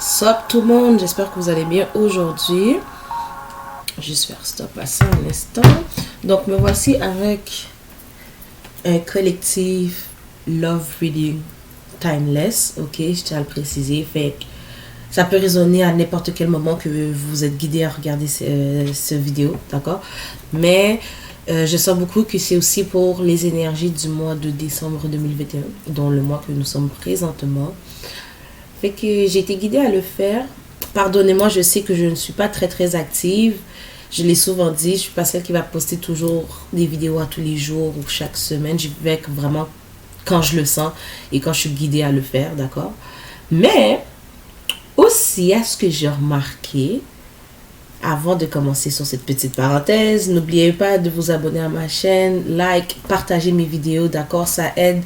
Sup tout le monde, j'espère que vous allez bien aujourd'hui. Juste faire stop à ça un instant. Donc me voici avec un collectif Love Reading Timeless, ok, je tiens à le préciser. Fait que ça peut résonner à n'importe quel moment que vous êtes guidé à regarder cette vidéo, d'accord? Mais je sens beaucoup que c'est aussi pour les énergies du mois de décembre 2021, dont le mois que nous sommes présentement. Fait que j'ai été guidée à le faire. Pardonnez-moi, je sais que je ne suis pas très active. Je l'ai souvent dit, je suis pas celle qui va poster toujours des vidéos à tous les jours ou chaque semaine. Je vais vraiment quand je le sens et quand je suis guidée à le faire, d'accord? Mais aussi, à ce que j'ai remarqué, avant de commencer sur cette petite parenthèse, n'oubliez pas de vous abonner à ma chaîne, like, partager mes vidéos, d'accord? Ça aide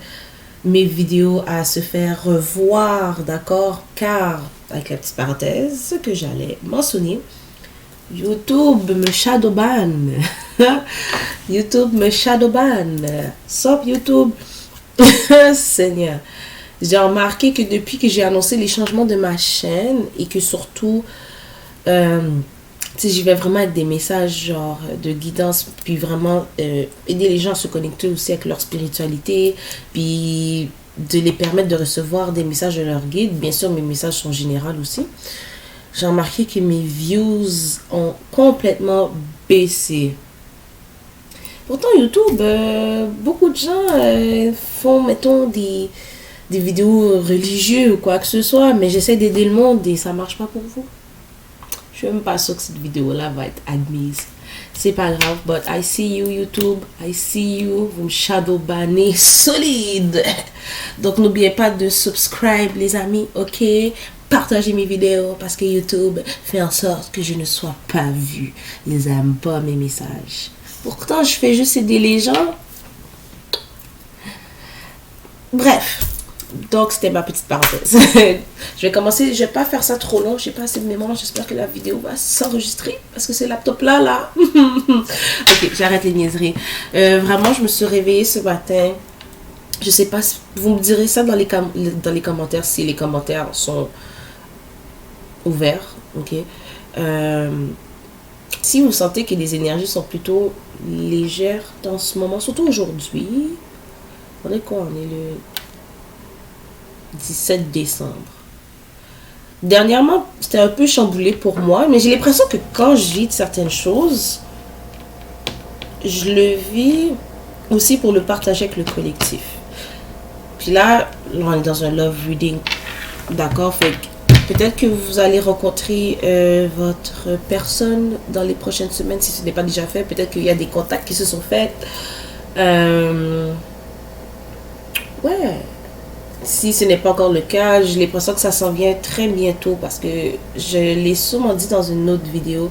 mes vidéos à se faire revoir, d'accord? Car, avec la petite parenthèse que j'allais mentionner, YouTube me shadowban. YouTube me shadowban. Stop YouTube. Seigneur. J'ai remarqué que depuis que j'ai annoncé les changements de ma chaîne et que surtout, j'y vais vraiment avec des messages genre de guidance, puis vraiment aider les gens à se connecter aussi avec leur spiritualité, puis de les permettre de recevoir des messages de leur guide. Bien sûr, mes messages sont généraux aussi. J'ai remarqué que mes views ont complètement baissé. Pourtant, YouTube, beaucoup de gens font, mettons, des vidéos religieuses ou quoi que ce soit, mais j'essaie d'aider le monde et ça marche pas pour vous. Je suis même pas sûre que cette vidéo-là va être admise. C'est pas grave, but I see you YouTube, I see you, vous me shadowbannez solide. Donc n'oubliez pas de subscribe les amis, ok? Partagez mes vidéos parce que YouTube fait en sorte que je ne sois pas vue. Ils n'aiment pas mes messages. Pourtant, je fais juste aider les gens. Bref. Donc, c'était ma petite parenthèse. Je vais commencer. Je vais pas faire ça trop long. J'ai pas assez de mémoire. J'espère que la vidéo va s'enregistrer. Parce que ce laptop là. Ok, j'arrête les niaiseries. Vraiment, je me suis réveillée ce matin. Je sais pas. Vous me direz ça dans les commentaires si les commentaires sont ouverts. Ok. Si vous sentez que les énergies sont plutôt légères dans ce moment, surtout aujourd'hui. On est quoi? On est le 17 décembre. Dernièrement, c'était un peu chamboulé pour moi, mais j'ai l'impression que quand je vis de certaines choses, je le vis aussi pour le partager avec le collectif. Puis là, on est dans un love reading, d'accord? Fait que peut-être que vous allez rencontrer votre personne dans les prochaines semaines, si ce n'est pas déjà fait. Peut-être qu'il y a des contacts qui se sont faits. Ouais. Si ce n'est pas encore le cas, j'ai l'impression que ça s'en vient très bientôt parce que je l'ai sûrement dit dans une autre vidéo.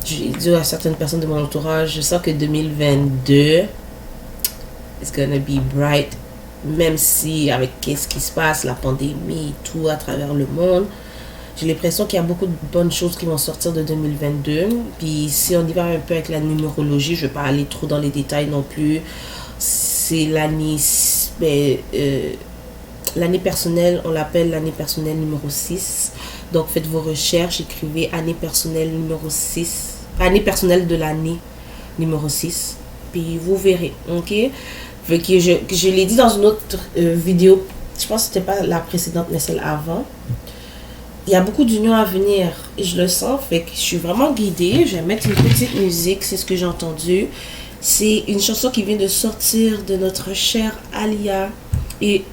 J'ai dit à certaines personnes de mon entourage, je sens que 2022 is gonna be bright, même si avec qu'est-ce qui se passe, la pandémie, tout à travers le monde. J'ai l'impression qu'il y a beaucoup de bonnes choses qui vont sortir de 2022. Puis si on y va un peu avec la numérologie, je ne vais pas aller trop dans les détails non plus. C'est l'année... l'année personnelle, on l'appelle l'année personnelle numéro 6. Donc faites vos recherches, écrivez année personnelle numéro 6. Année personnelle de l'année numéro 6. Puis vous verrez, ok? Fait que je l'ai dit dans une autre vidéo. Je pense que c'était pas la précédente, mais celle avant. Il y a beaucoup d'unions à venir. Et je le sens, fait que je suis vraiment guidée. Je vais mettre une petite musique, c'est ce que j'ai entendu. C'est une chanson qui vient de sortir de notre chère Alia et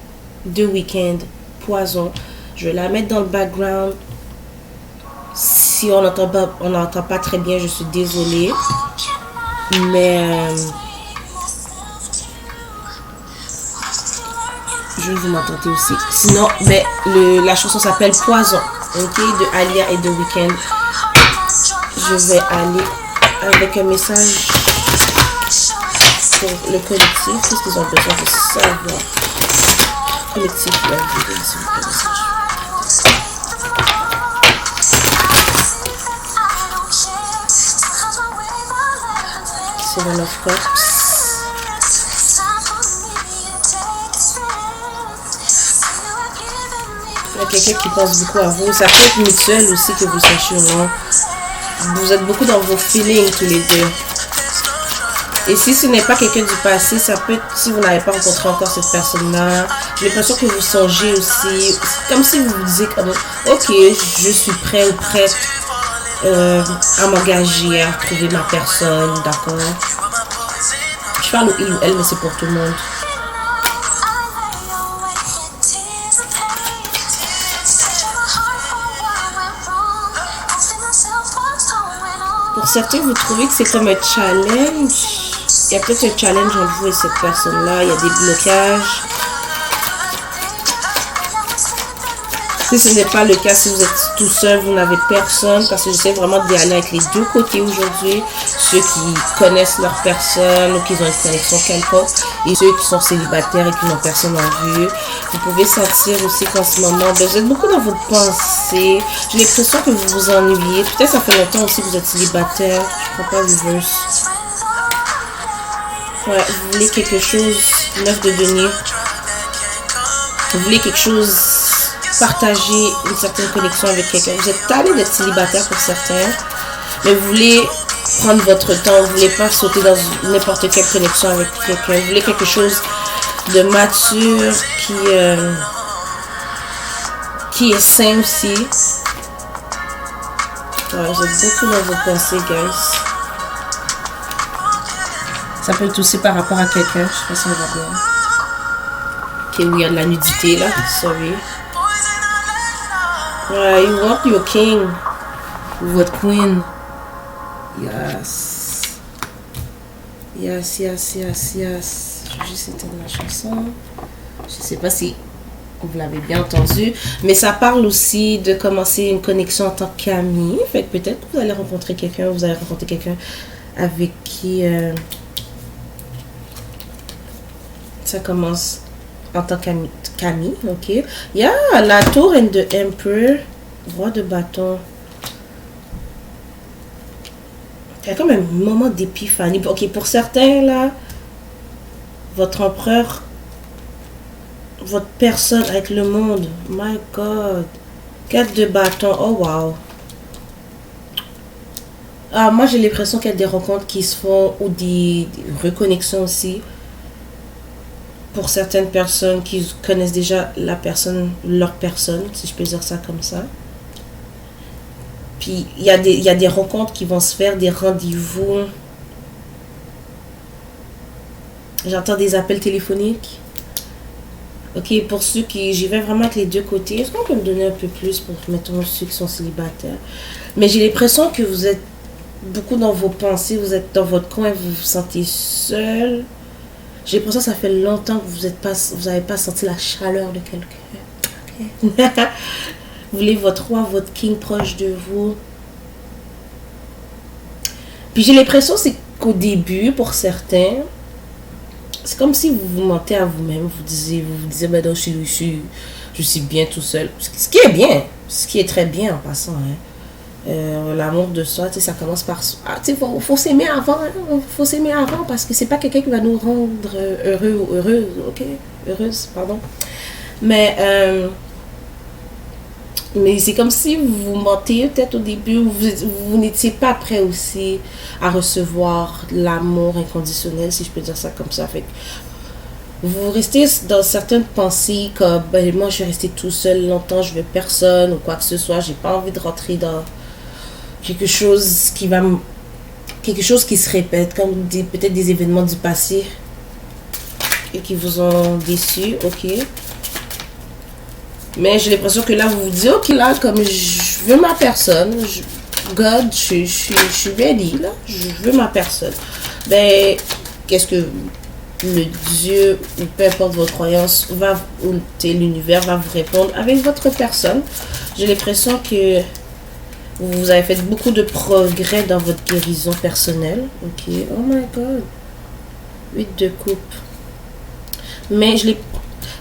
The Weeknd, Poison. Je vais la mettre dans le background. Si on n'entend pas très bien, je suis désolée. Mais je vais vous m'entendre aussi. Sinon, mais la chanson s'appelle Poison, ok, de Alia et The Weeknd. Je vais aller avec un message pour le collectif. Qu'est-ce qu'ils ont besoin de savoir? Collectif, là, je vais laisser le message. Seven of Cups. Il y a quelqu'un qui pense beaucoup à vous. Ça peut être mutuel aussi que vous sachiez ou non. Vous êtes beaucoup dans vos feelings tous les deux. Et si ce n'est pas quelqu'un du passé, ça peut être si vous n'avez pas rencontré encore cette personne-là. J'ai l'impression que vous songez aussi. C'est comme si vous vous disiez comme ok, je suis prêt ou prête à m'engager, à trouver ma personne, d'accord. Je parle au il ou elle, mais c'est pour tout le monde. Pour certains, vous trouvez que c'est comme un challenge. Il y a peut-être un challenge entre vous et cette personne-là. Il y a des blocages. Si ce n'est pas le cas, si vous êtes tout seul, vous n'avez personne, parce que j'essaie vraiment d'y aller avec les deux côtés aujourd'hui. Ceux qui connaissent leur personne ou qui ont une connexion quelconque, et ceux qui sont célibataires et qui n'ont personne en vue. Vous pouvez sentir aussi qu'en ce moment, vous êtes beaucoup dans vos pensées. J'ai l'impression que vous vous ennuyez. Peut-être ça fait longtemps aussi que vous êtes célibataire. Je crois pas reverse. Ouais, vous voulez quelque chose, 9 de denier. Vous voulez quelque chose, partager une certaine connexion avec quelqu'un. Vous êtes tanné d'être célibataire pour certains, mais vous voulez prendre votre temps. Vous ne voulez pas sauter dans n'importe quelle connexion avec quelqu'un. Vous voulez quelque chose de mature qui est sain aussi. Ouais, vous êtes beaucoup dans vos pensées, guys. Ça peut être aussi par rapport à quelqu'un. Je sais pas si on va bien. Ok, oui, il y a de la nudité là. Sorry. Ouais, you want your king. Ou votre queen. Yes. Yes, yes, yes, yes. Je vais juste éteindre la chanson. Je sais pas si vous l'avez bien entendu. Mais ça parle aussi de commencer une connexion en tant qu'ami. Fait que peut-être que vous allez rencontrer quelqu'un. Vous allez rencontrer quelqu'un avec qui... ça commence en tant qu'ami, ok. Il y a la tour and the emperor, roi de bâton. Il y a comme un moment d'épiphanie. Ok, pour certains là, votre empereur, votre personne avec le monde, my god. 4 de bâton, oh wow. Ah, moi j'ai l'impression qu'il y a des rencontres qui se font ou des reconnexions aussi. Pour certaines personnes qui connaissent déjà la personne, leur personne, si je peux dire ça comme ça. Puis il y a des rencontres qui vont se faire, des rendez-vous. J'entends des appels téléphoniques. Ok, pour ceux qui... J'y vais vraiment avec les deux côtés. Est-ce qu'on peut me donner un peu plus pour, mettons, ceux qui sont célibataires? Mais j'ai l'impression que vous êtes beaucoup dans vos pensées, vous êtes dans votre coin, vous vous sentez seul. J'ai l'impression que ça fait longtemps que vous n'avez pas senti la chaleur de quelqu'un. Okay. Vous voulez votre roi, votre king proche de vous. Puis j'ai l'impression c'est qu'au début, pour certains, c'est comme si vous vous mentez à vous-même. Vous vous disiez, ben non, je suis bien tout seul. Ce qui est bien, ce qui est très bien en passant. Hein. L'amour de soi, ça commence par... faut s'aimer avant, hein, faut s'aimer avant parce que c'est pas quelqu'un qui va nous rendre heureux ou heureuse, ok? Heureuse, pardon. Mais c'est comme si vous mentez peut-être au début, vous n'étiez pas prêt aussi à recevoir l'amour inconditionnel, si je peux dire ça comme ça. Fait que vous restez dans certaines pensées comme, ben, moi je vais rester tout seul longtemps, je veux personne ou quoi que ce soit, j'ai pas envie de rentrer dans quelque chose qui se répète, comme peut-être des événements du passé et qui vous ont déçu, ok. Mais j'ai l'impression que là vous vous dites, ok, là comme je veux ma personne, God, je suis ready là, je veux ma personne. Ben qu'est-ce que le Dieu ou peu importe votre croyance ou l'univers va vous répondre avec votre personne. J'ai l'impression que vous avez fait beaucoup de progrès dans votre guérison personnelle. Ok. Oh my god. 8 de coupe. Mais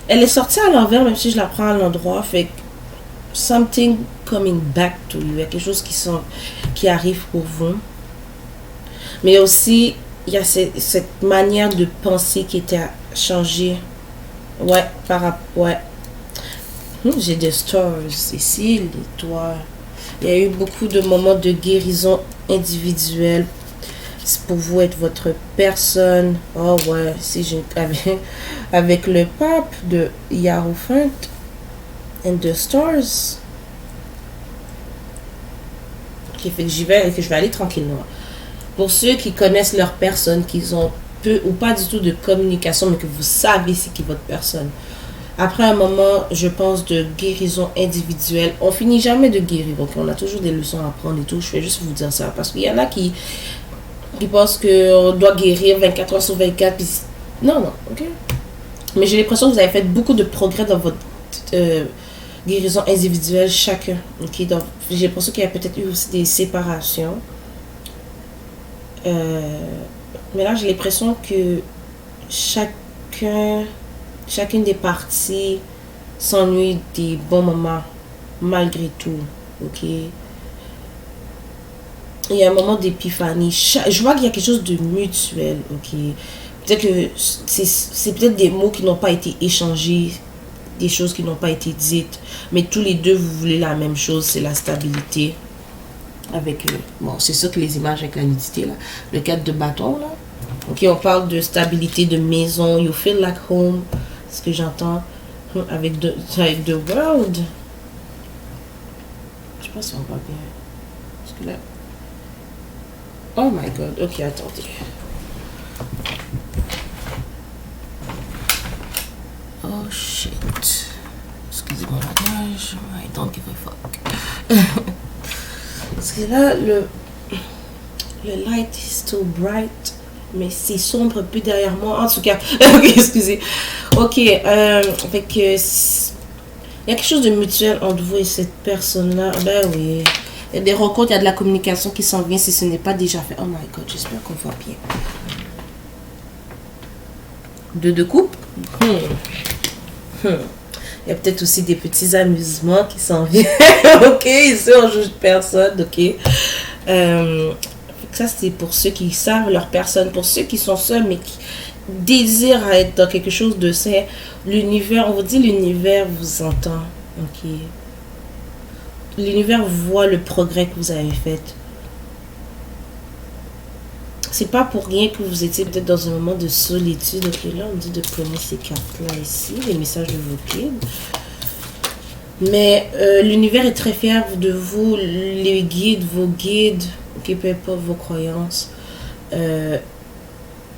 elle est sortie à l'envers, même si je la prends à l'endroit. Fait que something coming back to you. Il y a quelque chose qui arrive pour vous. Mais aussi, il y a cette manière de penser qui était changée. Ouais, ouais. J'ai des stars ici, l'étoile. Il y a eu beaucoup de moments de guérison individuelle. C'est pour vous être votre personne. Oh ouais, si j'ai avec le pape de Hierophant and the stars. Ok, fait que je vais aller tranquillement. Pour ceux qui connaissent leur personne, qu'ils ont peu ou pas du tout de communication, mais que vous savez c'est qui votre personne. Après un moment, je pense, de guérison individuelle, on finit jamais de guérir. Donc, on a toujours des leçons à prendre et tout. Je vais juste vous dire ça. Parce qu'il y en a qui pensent qu'on doit guérir 24 heures sur 24. Puis... Non, non, ok. Mais j'ai l'impression que vous avez fait beaucoup de progrès dans votre guérison individuelle chacun. Ok, donc j'ai l'impression qu'il y a peut-être eu aussi des séparations. Mais là, j'ai l'impression que chacune des parties s'ennuie des bons moments, malgré tout, ok? Il y a un moment d'épiphanie. Je vois qu'il y a quelque chose de mutuel, ok? Peut-être que c'est peut-être des mots qui n'ont pas été échangés, des choses qui n'ont pas été dites, mais tous les deux, vous voulez la même chose, c'est la stabilité. Avec, bon, c'est sûr que les images avec la nudité, là, le 4 de bâton, là. Ok, on parle de stabilité de maison, you feel like home, ce que j'entends avec The World. Je sais pas si on va bien. Parce que là. Oh my god, ok, attendez. Oh shit. Excusez-moi, langage. I don't give a fuck. Parce que là, le light is too bright. Mais c'est sombre un peu derrière moi. En tout cas, excusez. Ok, fait que il y a quelque chose de mutuel entre vous et cette personne-là. Ben oui. Il y a des rencontres, il y a de la communication qui s'en vient si ce n'est pas déjà fait. Oh my god, j'espère qu'on voit bien. De coupe. Il y a peut-être aussi des petits amusements qui s'en viennent. Ok, ici on juge personne. Ok. Ça, c'est pour ceux qui savent leur personne. Pour ceux qui sont seuls, mais qui désirent être dans quelque chose de sain. L'univers, on vous dit, l'univers vous entend. Ok. L'univers voit le progrès que vous avez fait. C'est pas pour rien que vous étiez peut-être dans un moment de solitude. Ok, là, on dit de prendre ces cartes-là ici, les messages de vos guides. Mais l'univers est très fier de vous, les guides, vos guides, qui peu importe vos croyances,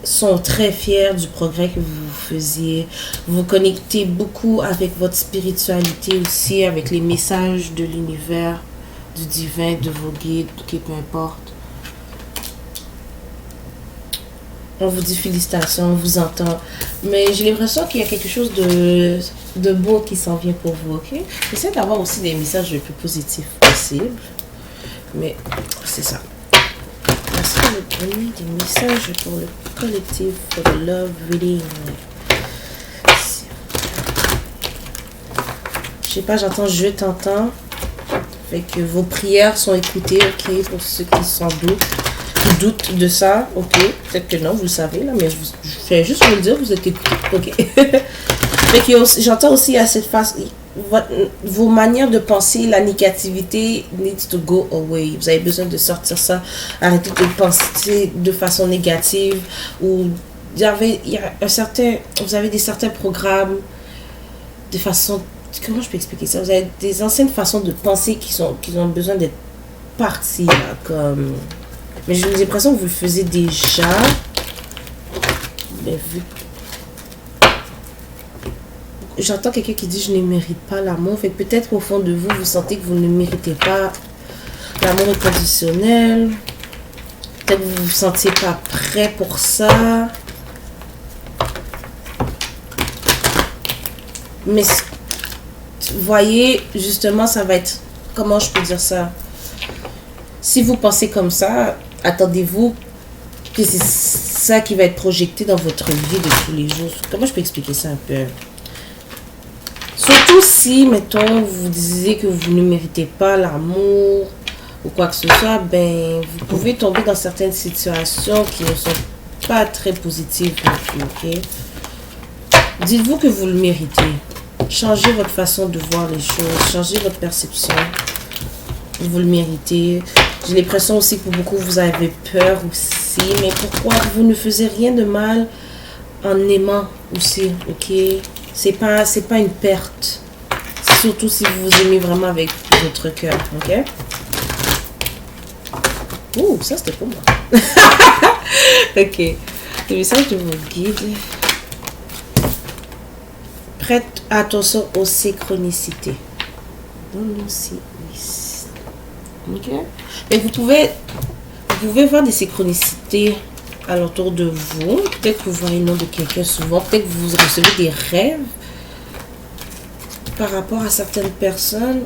sont très fiers du progrès que vous faisiez. Vous connectez beaucoup avec votre spiritualité aussi, avec les messages de l'univers, du divin, de vos guides, qui peu importe. On vous dit félicitations, on vous entend. Mais j'ai l'impression qu'il y a quelque chose de beau qui s'en vient pour vous, ok? Essayez d'avoir aussi des messages le plus positifs possible. Mais c'est ça. Merci de me donner des messages pour le collectif, pour le love reading. Je sais pas, j'entends je t'entends. Fait que vos prières sont écoutées, ok? Pour ceux qui s'en doutent. Qui doutent de ça, ok? Peut-être que non, vous le savez, là, mais je fais juste vous le dire, vous êtes écoutés, ok? Fait que j'entends aussi à cette phase, vos manières de penser, la négativité needs to go away. Vous avez besoin de sortir ça. Arrêtez de penser de façon négative. Ou il y a vous avez certains programmes de façon, comment je peux expliquer ça? Vous avez des anciennes façons de penser qui ont besoin d'être parties, là, comme... Mais j'ai l'impression que vous le faisiez déjà. Mais vu... J'entends quelqu'un qui dit je ne mérite pas l'amour. Fait que peut-être au fond de vous, vous sentez que vous ne méritez pas l'amour inconditionnel. Peut-être que vous ne vous sentiez pas prêt pour ça. Mais vous voyez, justement, ça va être... Comment je peux dire ça? Si vous pensez comme ça, attendez-vous que c'est ça qui va être projeté dans votre vie de tous les jours. Comment je peux expliquer ça un peu? Surtout si, mettons, vous disiez que vous ne méritez pas l'amour ou quoi que ce soit, ben, vous pouvez tomber dans certaines situations qui ne sont pas très positives non plus, ok? Dites-vous que vous le méritez. changez votre façon de voir les choses, changez votre perception. Vous le méritez. J'ai l'impression aussi que pour beaucoup, vous avez peur aussi. Mais pourquoi vous ne faisiez rien de mal en aimant aussi, ok? C'est pas une perte. Surtout si vous vous aimez vraiment avec votre cœur, ok? Ouh, ça c'était pour moi. Ok. Le message de vos guides. Prête attention aux synchronicités. Ok. Et vous pouvez voir des synchronicités alentour de vous. Peut-être que vous voyez le nom de quelqu'un souvent. Peut-être que vous recevez des rêves par rapport à certaines personnes.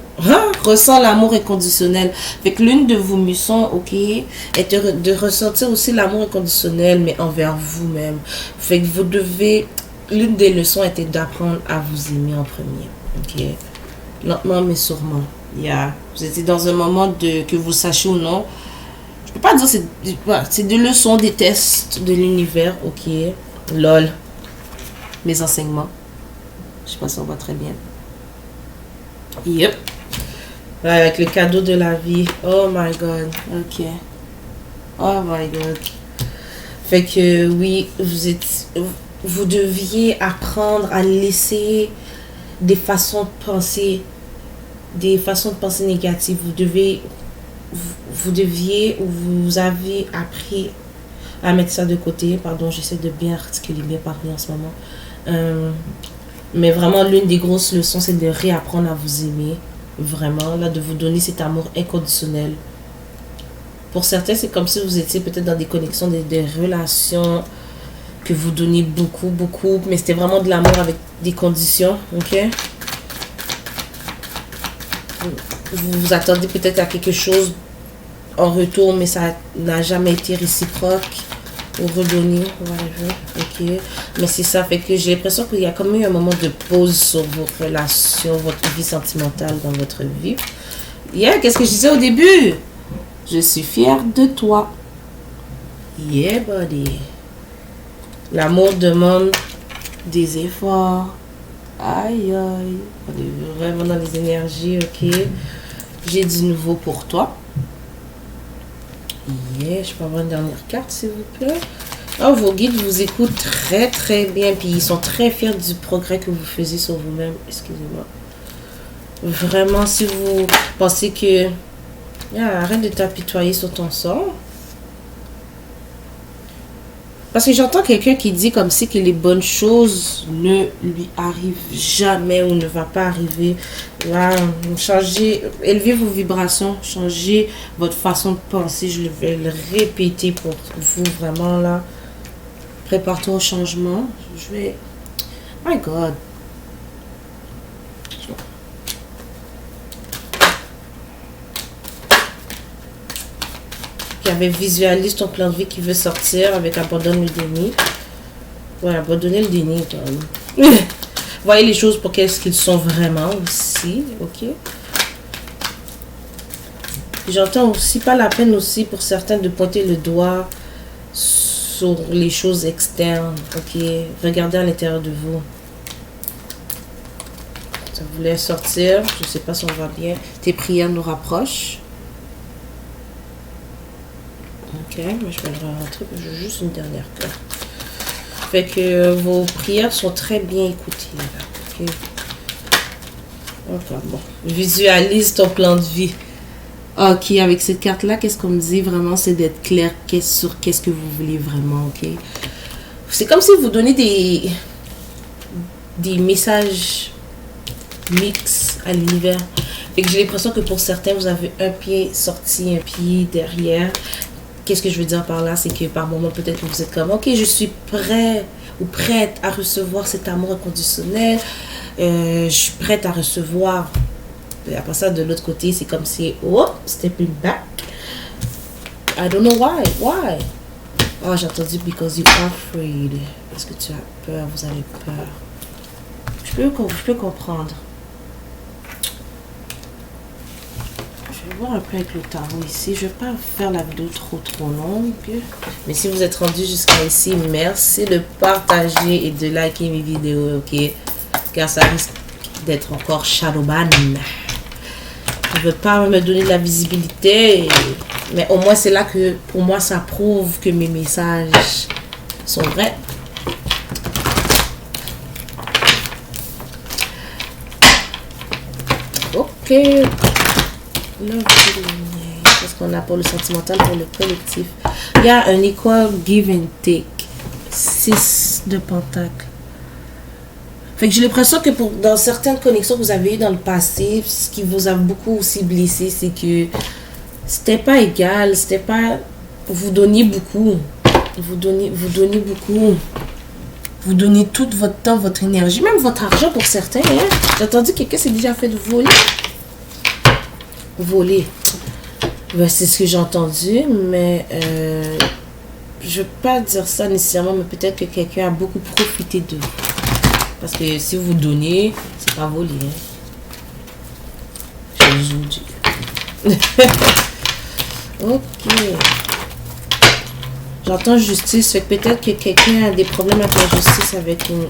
Ressent l'amour inconditionnel. Fait que l'une de vos missions, ok, est de ressentir aussi l'amour inconditionnel, mais envers vous-même. Fait que vous devez... L'une des leçons était d'apprendre à vous aimer en premier. Ok. Lentement mais sûrement. Vous étiez dans un moment que vous sachiez ou non. Je peux pas dire c'est des leçons, des tests de l'univers. Ok. Lol. Mes enseignements. Je sais pas si on voit très bien. Yep. Avec le cadeau de la vie. Oh my god. Ok. Oh my god. Fait que oui, vous deviez apprendre à laisser des façons de penser négatives. Vous avez appris à mettre ça de côté. Pardon, j'essaie de bien articuler, bien parler en ce moment. Mais vraiment, l'une des grosses leçons, c'est de réapprendre à vous aimer. Vraiment, là, de vous donner cet amour inconditionnel. Pour certains, c'est comme si vous étiez peut-être dans des connexions, des relations que vous donnez beaucoup, beaucoup. Mais c'était vraiment de l'amour avec des conditions, ok? Vous vous attendez peut-être à quelque chose en retour, mais ça n'a jamais été réciproque ou redonné. Voilà, ok. Mais c'est ça, fait que j'ai l'impression qu'il y a quand même eu un moment de pause sur vos relations, votre vie sentimentale dans votre vie. Qu'est-ce que je disais au début? Je suis fière de toi. Yeah, buddy. L'amour demande des efforts. Aïe, aïe. On est vraiment dans les énergies, ok. J'ai du nouveau pour toi. Je peux avoir une dernière carte, s'il vous plaît. Oh, vos guides vous écoutent très, très bien. Puis ils sont très fiers du progrès que vous faisiez sur vous-même. Excusez-moi. Vraiment, si vous pensez que... arrête de t'apitoyer sur ton sort. Parce que j'entends quelqu'un qui dit comme si que les bonnes choses ne lui arrivent jamais ou ne va pas arriver. Là, changez, élevez vos vibrations, changez votre façon de penser. Je vais le répéter pour vous vraiment là. Prépare-toi au changement. Je vais... My God. Qui avait visualise ton plan de vie qui veut sortir avec abandonne le déni. Ouais, abandonner le déni quand même. Voyez les choses pour qu'est-ce qu'ils sont vraiment aussi, ok. J'entends aussi pas la peine aussi pour certains de pointer le doigt sur les choses externes, ok. Regardez à l'intérieur de vous. Ça voulait sortir, je sais pas si on va bien. Tes prières nous rapprochent. Ok, mais je vais le rentrer, j'ai juste une dernière carte. Fait que vos prières sont très bien écoutées. Là, ok. Enfin bon. Visualise ton plan de vie. Ok, avec cette carte-là, qu'est-ce qu'on me dit vraiment, c'est d'être clair sur qu'est-ce que vous voulez vraiment, ok. C'est comme si vous donnez des messages mix à l'univers. Fait que j'ai l'impression que pour certains, vous avez un pied sorti, un pied derrière. Qu'est-ce que je veux dire par là? C'est que par moment, peut-être que vous êtes comme, ok, je suis prêt ou prête à recevoir cet amour inconditionnel. Je suis prête à recevoir. Et après ça, de l'autre côté, c'est comme si, oh, stepping back. I don't know why. Why? Oh, j'ai entendu because you are afraid. Parce que tu as peur, vous avez peur. Je peux comprendre. Je vais voir un peu avec le tarot ici. Je ne vais pas faire la vidéo trop longue. Mais si vous êtes rendu jusqu'à ici, merci de partager et de liker mes vidéos, ok? Car ça risque d'être encore shadowban. Il ne veut pas me donner de la visibilité. Mais au moins, c'est là que, pour moi, ça prouve que mes messages sont vrais. Ok. Qu'est-ce qu'on a pour le sentimental, pour le collectif? Il y a un equal give and take. 6 de pentacles. Fait que j'ai l'impression que dans certaines connexions que vous avez eues dans le passé, ce qui vous a beaucoup aussi blessé, c'est que c'était pas égal, c'était pas... Vous donniez beaucoup. Vous donnez beaucoup. Vous donnez tout votre temps, votre énergie, même votre argent pour certains. Hein? J'ai entendu quelqu'un s'est déjà fait de voler. Voler. Ben, c'est ce que j'ai entendu, mais je ne veux pas dire ça nécessairement, mais peut-être que quelqu'un a beaucoup profité de vous. Parce que si vous donnez, c'est pas voler. Hein? Je vous dis. Ok. J'entends justice, fait que peut-être que quelqu'un a des problèmes avec la justice, avec une...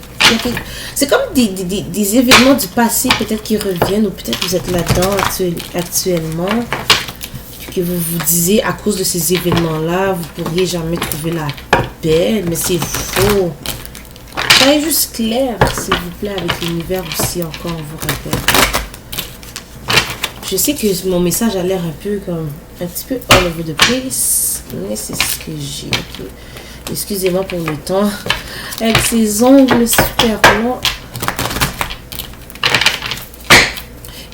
C'est comme des événements du passé, peut-être qui reviennent, ou peut-être que vous êtes là-dedans actuellement, que vous vous disiez, à cause de ces événements-là, vous pourriez jamais trouver la paix, mais c'est faux. Soyez juste clair, s'il vous plaît, avec l'univers aussi, encore, on vous rappelle. Je sais que mon message a l'air un peu comme, un petit peu all over the place, mais c'est ce que j'ai. Okay. Excusez-moi pour le temps. Avec ces ongles super longs.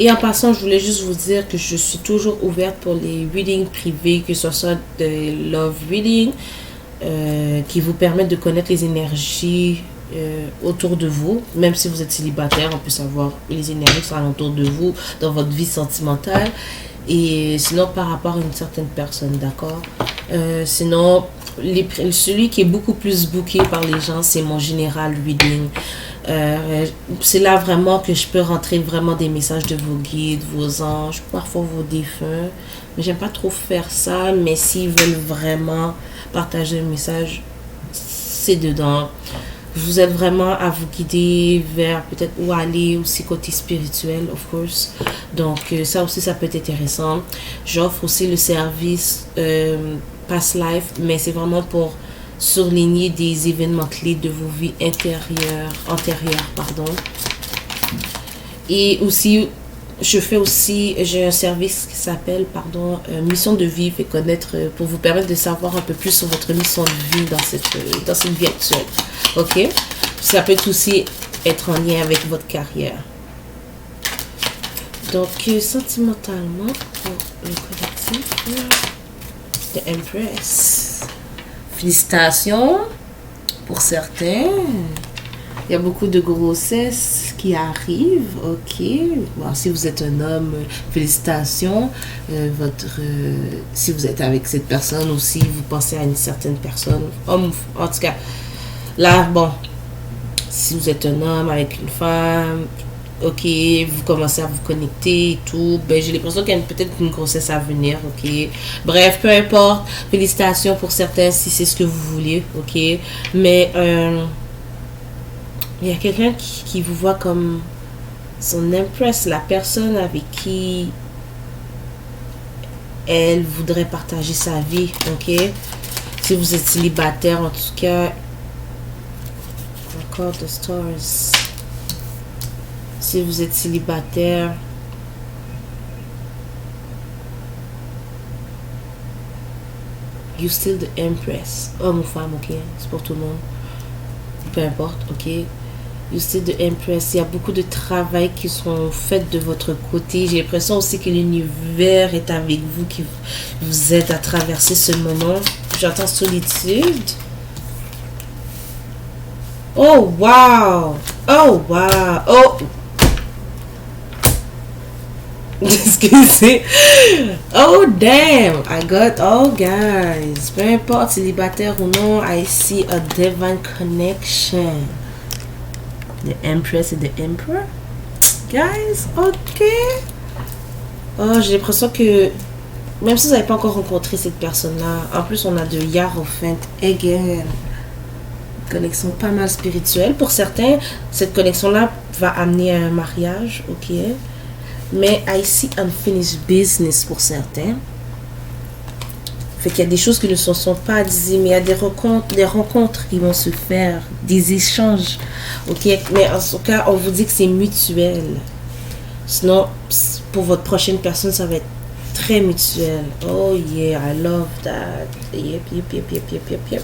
Et en passant, je voulais juste vous dire que je suis toujours ouverte pour les readings privés, que ce soit de love reading, qui vous permettent de connaître les énergies autour de vous. Même si vous êtes célibataire, on peut savoir les énergies qui sont autour de vous dans votre vie sentimentale. Et sinon, par rapport à une certaine personne, d'accord? Sinon, celui qui est beaucoup plus booké par les gens, c'est mon général reading. C'est là vraiment que je peux rentrer vraiment des messages de vos guides, vos anges, parfois vos défunts. Mais j'aime pas trop faire ça, mais s'ils veulent vraiment partager un message, c'est dedans. Vous êtes vraiment à vous guider vers peut-être où aller, aussi côté spirituel, of course. Donc, ça aussi, ça peut être intéressant. J'offre aussi le service Past Life, mais c'est vraiment pour surligner des événements clés de vos vies antérieures, pardon. Et aussi, j'ai un service qui s'appelle, mission de vie, fait connaître, pour vous permettre de savoir un peu plus sur votre mission de vie dans cette vie actuelle. Ok? Ça peut aussi être en lien avec votre carrière. Donc, sentimentalement, pour le collectif, The Empress. Félicitations pour certains. Il y a beaucoup de grossesses qui arrivent, ok. Bon, si vous êtes un homme, félicitations. Si vous êtes avec cette personne ou si vous pensez à une certaine personne, homme, en tout cas, là, bon, si vous êtes un homme avec une femme, ok, vous commencez à vous connecter et tout, ben j'ai l'impression qu'il y a peut-être une grossesse à venir, ok. Bref, peu importe, félicitations pour certains si c'est ce que vous voulez, ok. Mais il y a quelqu'un qui vous voit comme son empress, la personne avec qui elle voudrait partager sa vie, ok. Si vous êtes célibataire, en tout cas, encore the stars. Si vous êtes célibataire, you still the empress. Homme ou femme, ok. C'est pour tout le monde. Peu importe, ok. You still the empress. Il y a beaucoup de travail qui sont faits de votre côté. J'ai l'impression aussi que l'univers est avec vous, qui vous aide à traverser ce moment. J'entends solitude. Oh, wow. Oh, wow. Oh. Excusez. Oh, damn. I got all guys. Peu importe, célibataire ou non, I see a divine connection. The Empress et the Emperor. Guys, ok. Oh, j'ai l'impression que même si vous n'avez pas encore rencontré cette personne-là, en plus on a de Hierophant again. connexion pas mal spirituelle. Pour certains, cette connexion-là va amener à un mariage, ok? Mais I see unfinished business pour certains. Fait qu'il y a des choses qui ne se sont pas dites, mais il y a des rencontres qui vont se faire, des échanges, ok? Mais en tout cas, on vous dit que c'est mutuel. Sinon, pour votre prochaine personne, ça va être très mutuel. Oh yeah, I love that. Yep, yep, yep, yep, yep, yep, yep.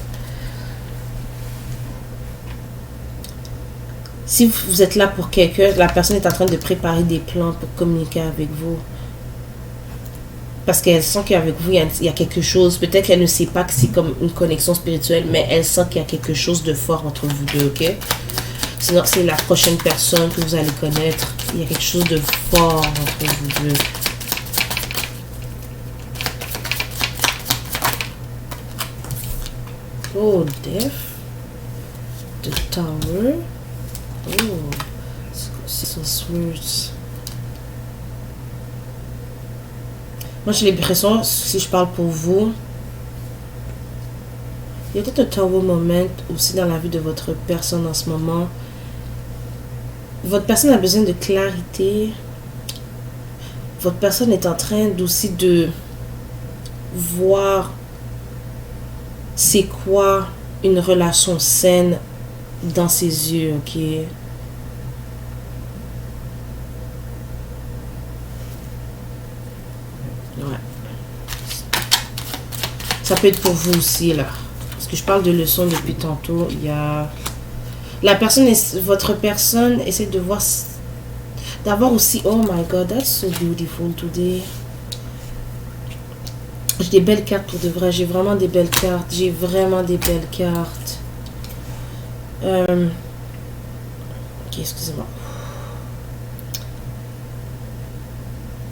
Si vous êtes là pour quelqu'un, la personne est en train de préparer des plans pour communiquer avec vous. Parce qu'elle sent qu'avec vous, il y a quelque chose. Peut-être qu'elle ne sait pas que c'est comme une connexion spirituelle, mais elle sent qu'il y a quelque chose de fort entre vous deux, ok? Sinon, c'est la prochaine personne que vous allez connaître. Il y a quelque chose de fort entre vous deux. Oh, Death. The Tower. Oh, c'est son Swords. Moi, j'ai l'impression, si je parle pour vous, il y a peut-être un tower moment aussi dans la vie de votre personne en ce moment. Votre personne a besoin de clarité. Votre personne est en train aussi de voir c'est quoi une relation saine dans ses yeux, ok? Ouais. Ça peut être pour vous aussi, là. Parce que je parle de leçons depuis tantôt. Il y a... votre personne essaie de voir... D'avoir aussi... Oh my God, that's so beautiful today. J'ai des belles cartes pour de vrai. J'ai vraiment des belles cartes. J'ai vraiment des belles cartes. Ok, excusez-moi.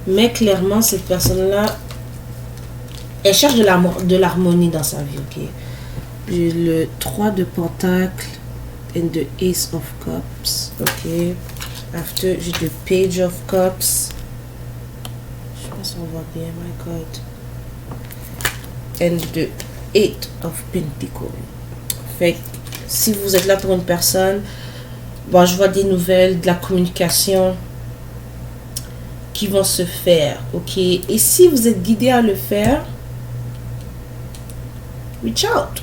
Mais clairement, cette personne-là, elle cherche de l'harmonie dans sa vie, ok? J'ai le 3 de Pentacles and the Ace of Cups, ok? After, j'ai le Page of Cups. Je sais pas si on voit bien, my God. And the 8 of Pentacles. Fait que, si vous êtes là pour une personne, bon, je vois des nouvelles, de la communication qui vont se faire, ok? Et si vous êtes guidé à le faire, reach out.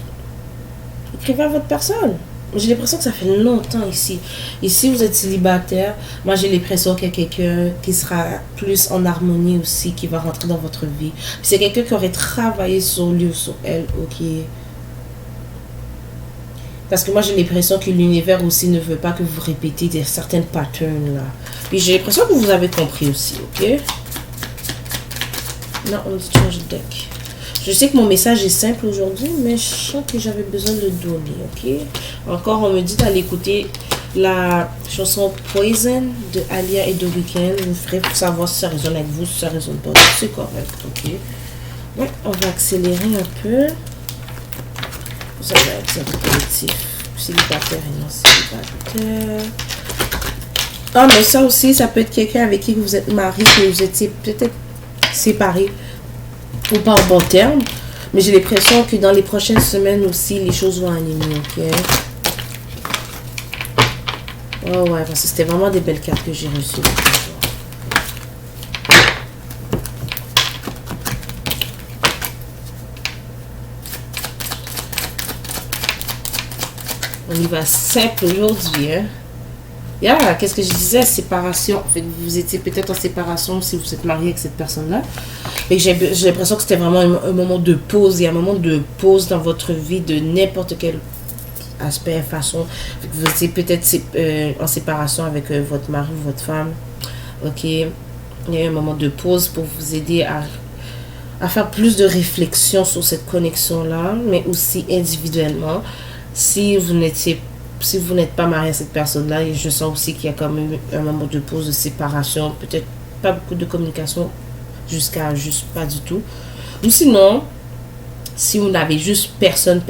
Écrivez à votre personne. J'ai l'impression que ça fait longtemps ici. Ici, vous êtes célibataire. Moi, j'ai l'impression qu'il y a quelqu'un qui sera plus en harmonie aussi, qui va rentrer dans votre vie. C'est quelqu'un qui aurait travaillé sur lui ou sur elle, ok? Parce que moi, j'ai l'impression que l'univers aussi ne veut pas que vous répétiez certaines patterns là. Puis j'ai l'impression que vous avez compris aussi, ok? Non, on change de deck. Je sais que mon message est simple aujourd'hui, mais je sens que j'avais besoin de le donner, ok? Encore, on me dit d'aller écouter la chanson Poison de Alia et The Weeknd. Je vous ferai pour savoir si ça résonne avec vous, si ça résonne pas. C'est correct, ok? Ouais, on va accélérer un peu. Vous avez accès au collectif. Célibataire et non célibataire. Ah, mais ça aussi, ça peut être quelqu'un avec qui vous êtes marié, que vous étiez peut-être séparés ou pas en bon terme. Mais j'ai l'impression que dans les prochaines semaines aussi, les choses vont animer, ok? Oh ouais, parce que c'était vraiment des belles cartes que j'ai reçues. On y va simple aujourd'hui, hein? Yeah, qu'est-ce que je disais? Séparation. En fait, vous étiez peut-être en séparation si vous êtes marié avec cette personne-là. Et j'ai l'impression que c'était vraiment un moment de pause. Il y a un moment de pause dans votre vie de n'importe quel aspect, façon. Vous étiez peut-être en séparation avec votre mari ou votre femme. Ok. Il y a eu un moment de pause pour vous aider à faire plus de réflexion sur cette connexion-là, mais aussi individuellement. Si vous n'êtes pas marié à cette personne-là, et je sens aussi qu'il y a quand même un moment de pause, de séparation, peut-être pas beaucoup de communication jusqu'à juste pas du tout. Ou sinon, si vous n'avez juste personne,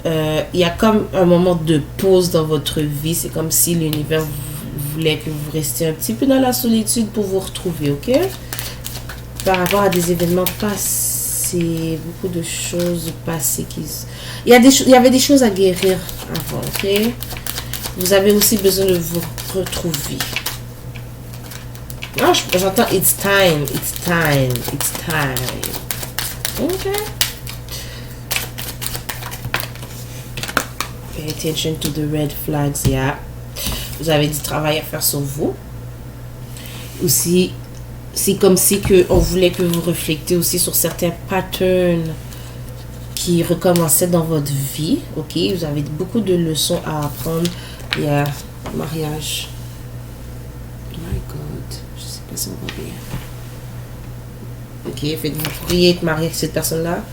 il y a comme un moment de pause dans votre vie. C'est comme si l'univers voulait que vous restiez un petit peu dans la solitude pour vous retrouver, ok? Par rapport à des événements passés. passé, beaucoup de choses du passé il y avait des choses à guérir avant, ok? Vous avez aussi besoin de vous retrouver. Ah, j'entends it's time, it's time, it's time. Ok. Pay attention to the red flags, yeah. Vous avez du travail à faire sur vous. Aussi, c'est comme si on voulait que vous réfléchiez aussi sur certains patterns qui recommençaient dans votre vie. Ok, vous avez beaucoup de leçons à apprendre. Il y a mariage. My God, je sais pas si on va bien. Ok, faites-vous prier être marié avec cette personne-là.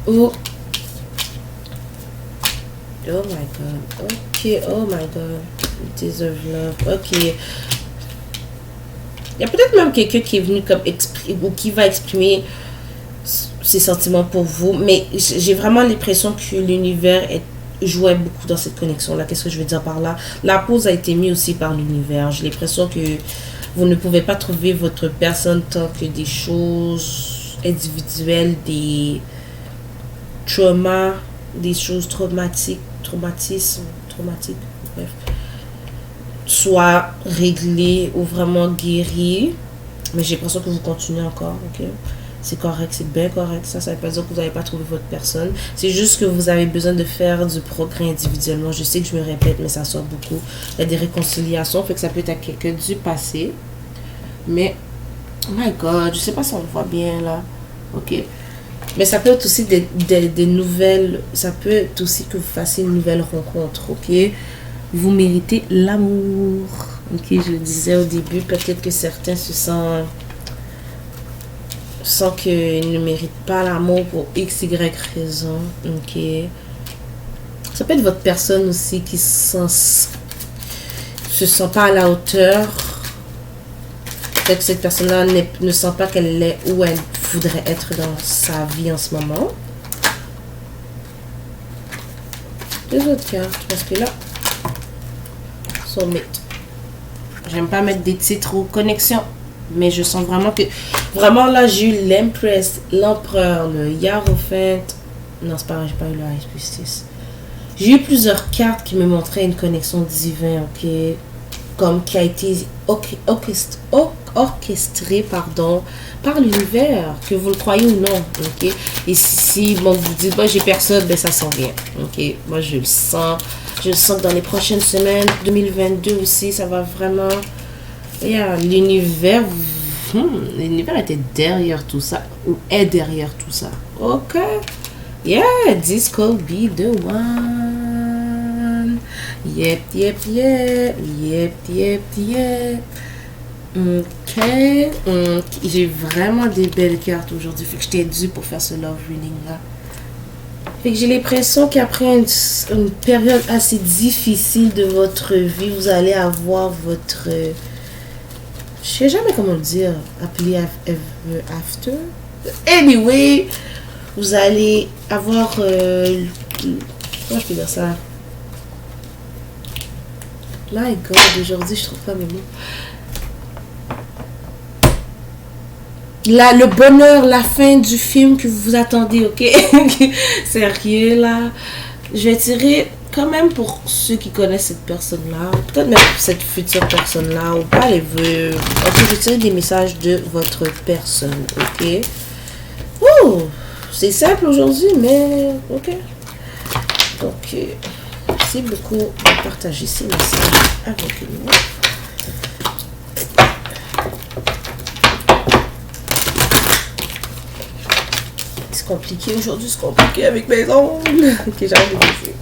Ou oh my God. Ok, oh my God. You deserve love. Ok. Il y a peut-être même quelqu'un qui est venu comme exprimer ou qui va exprimer ses sentiments pour vous. Mais j'ai vraiment l'impression que l'univers jouait beaucoup dans cette connexion-là. Qu'est-ce que je veux dire par là? La pause a été mise aussi par l'univers. J'ai l'impression que vous ne pouvez pas trouver votre personne tant que des choses individuelles, des traumas, des choses traumatiques, bref, soit réglées ou vraiment guéries. Mais j'ai l'impression que vous continuez encore, ok? C'est correct, c'est bien correct. Ça veut pas dire que vous n'avez pas trouvé votre personne. C'est juste que vous avez besoin de faire du progrès individuellement. Je sais que je me répète, mais ça sort beaucoup. Il y a des réconciliations, fait que ça peut être à quelqu'un du passé. Mais, oh my God, je sais pas si on le voit bien là. Ok. Mais ça peut être aussi des nouvelles. Ça peut être aussi que vous fassiez une nouvelle rencontre, ok? Vous méritez l'amour. Ok, je le disais au début, peut-être que certains se sentent qu'ils ne méritent pas l'amour pour x, y raison. Ok. Ça peut être votre personne aussi qui se sent pas à la hauteur. Peut-être que cette personne-là ne sent pas qu'elle est où elle voudrait être dans sa vie en ce moment. Deux autres cartes, parce que là, soulmate. J'aime pas mettre des titres ou connexions, mais je sens vraiment que... Vraiment, là, j'ai eu l'Empress, l'Empereur, le Hierophant. Non, c'est pas vrai, j'ai pas eu le High Priestess. J'ai eu plusieurs cartes qui me montraient une connexion divine, ok? Comme qui a été orchestrée, pardon, par l'univers, que vous le croyez ou non, ok? Et si bon, vous dites, bah, j'ai personne, ben ça s'en vient, ok? Moi, je le sens. Je le sens que dans les prochaines semaines, 2022 aussi, ça va vraiment... Yeah, l'univers était derrière tout ça, ou est derrière tout ça. Ok. Yeah, this could be the one. Yep. Ok. J'ai vraiment des belles cartes aujourd'hui. Fait que j'étais due pour faire ce love reading là. Fait que j'ai l'impression qu'après une période assez difficile de votre vie, vous allez avoir votre... je sais jamais comment le dire. Appeler after. Anyway, vous allez avoir... comment je peux dire ça? My God, aujourd'hui, je trouve pas mes mots. Là, le bonheur, la fin du film que vous attendez, ok? Sérieux, là. Je vais tirer quand même pour ceux qui connaissent cette personne-là. Peut-être même cette future personne-là. Ou pas les vœux. Ok, je vais tirer des messages de votre personne, ok? Ouh! C'est simple aujourd'hui, mais ok. Donc, merci beaucoup de partager ces messages avec nous. C'est compliqué aujourd'hui, c'est compliqué avec mes ongles. Ok, j'arrête de baisser.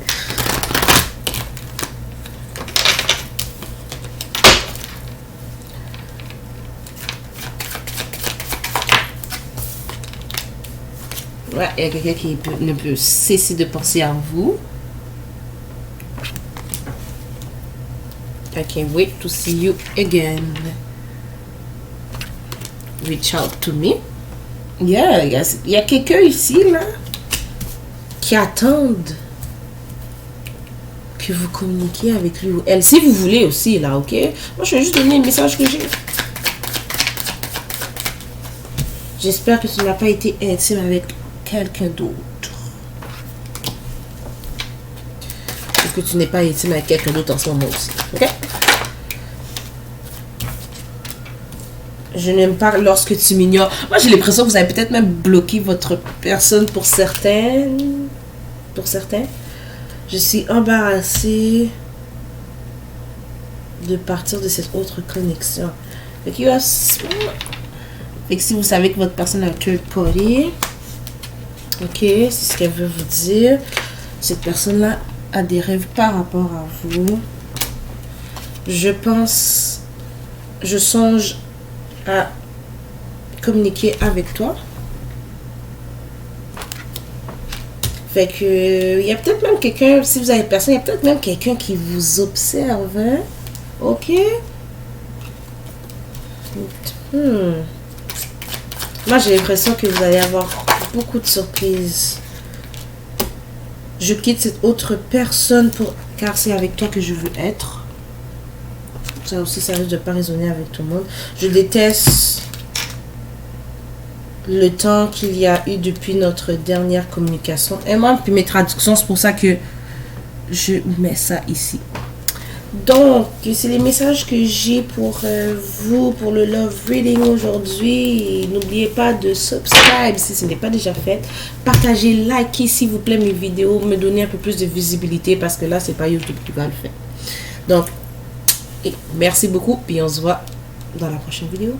Ouais, il y a quelqu'un qui ne peut cesser de penser à vous. I can't wait to see you again. Reach out to me. Yeah, il y a quelqu'un ici, là, qui attendent que vous communiquiez avec lui ou elle. Si vous voulez aussi, là, ok? Moi, je vais juste donner le message que j'ai. J'espère que tu n'as pas été intime avec quelqu'un d'autre. Et que tu n'es pas intime avec quelqu'un d'autre en ce moment aussi. Ok? Je n'aime pas lorsque tu m'ignores. Moi, j'ai l'impression que vous avez peut-être même bloqué votre personne pour certaines. Pour certains. Je suis embarrassée de partir de cette autre connexion. Fait que si vous savez que votre personne a un third party, ok, c'est ce qu'elle veut vous dire. Cette personne-là a des rêves par rapport à vous. Je songe à communiquer avec toi. Fait que il y a peut-être même quelqu'un, si vous avez personne, il y a peut-être même quelqu'un qui vous observe, hein? Ok. Moi, j'ai l'impression que vous allez avoir beaucoup de surprises. Je quitte cette autre personne car c'est avec toi que je veux être. Ça aussi, ça risque de pas résonner avec tout le monde. Je déteste le temps qu'il y a eu depuis notre dernière communication. Et moi, puis mes traductions, c'est pour ça que je mets ça ici. Donc, c'est les messages que j'ai pour vous, pour le Love Reading aujourd'hui. N'oubliez pas de subscribe si ce n'est pas déjà fait. Partagez, likez s'il vous plaît mes vidéos. Me donner un peu plus de visibilité parce que là, c'est pas YouTube qui va le faire. Donc, merci beaucoup. Puis on se voit dans la prochaine vidéo.